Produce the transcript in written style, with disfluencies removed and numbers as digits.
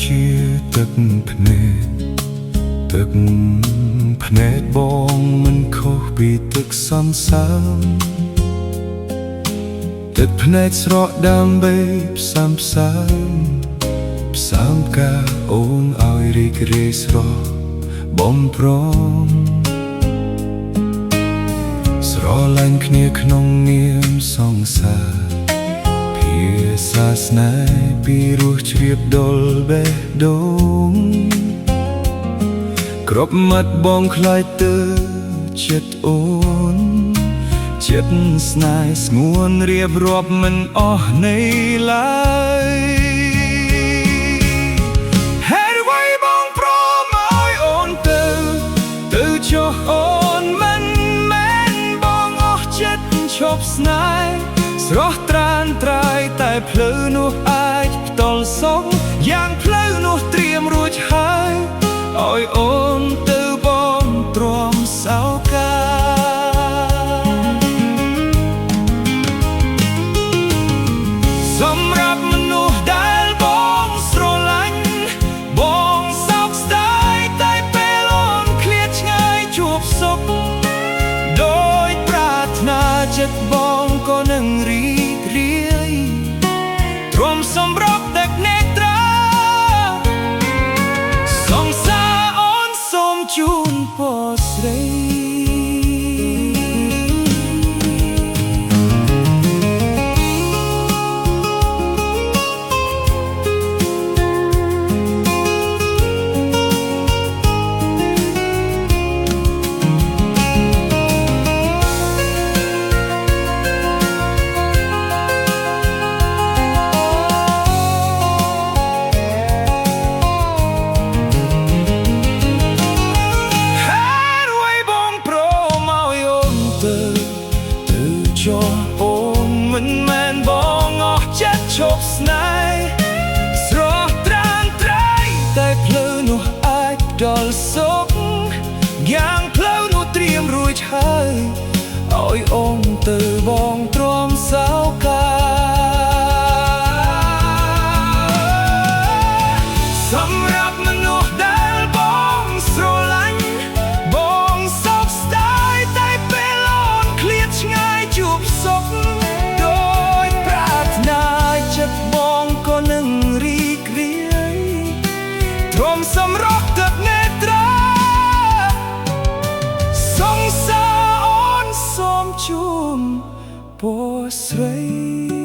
ជាទឹកភ្នែកទឹកភ្នែកបងមិនខុសពីទឹកសន្សើមទឹកភ្នែកស្រកដើម្បីផ្សាំផ្សាមផ្សាំការអូនឲ្យរីករាយស្រស់បំព្រមស្រឡាញ់គ្នាក្នុងនាមសង្សារភាសាស្នេហ៍ពីរសជ្រាបដុលបេះដូងគ្រប់មាត់បងខ្លាយទៅចិត្តអូនចិត្តស្នេហ៍ស្ងួនរៀបរាប់មិនអស់នៃឡើយហេតុអ្វីបងព្រមឲ្យអូនទៅចុះអូនមិនមែនបងអស់ចិត្តឈប់ស្នេហ៍ស្រស់ត្រានត្រាយតែភ្លឺនោះអាចផ្ទល់សុខយ៉ាងភ្លឺនោះត្រៀមរួចហើយឲ្យអូនទៅបងទ្រាំសោកាសម្រាប់មនុស្សដែលបងស្រឡាញ់បងសោកស្ដាយតែពេលអូនឃ្លាតឆ្ងាយជួបសុខដោយប្រាថ្នាចិត្តបងក៏នឹងរីករាយទ្រាំសម្រាប់ទឹកនេត្រាសង្សារអូនសូមជូនពរស្រីចុះអូនមិនមែនបងអស់ចិត្តឈប់ស្នេហ៍ស្រស់ត្រានត្រៃតែភ្លឺនោះអាចដល់សុខយ៉ាងភ្លឺនោះត្រៀមរួចហើយឲ្យអូនទៅបងទ្រាំសោកាសម្រាប់មនុស្សដែលបងស្រឡាញ់បងសោកស្ដាយតែពេលអូនឃ្លាតឆ្ងាយជួបសុខដោយប្រាថ្នាចិត្តបងក៏នឹងរីករាយទ្រាំសម្រស់ទឹកនេត្រាសង្សារអូនសូមជូនពរស្រី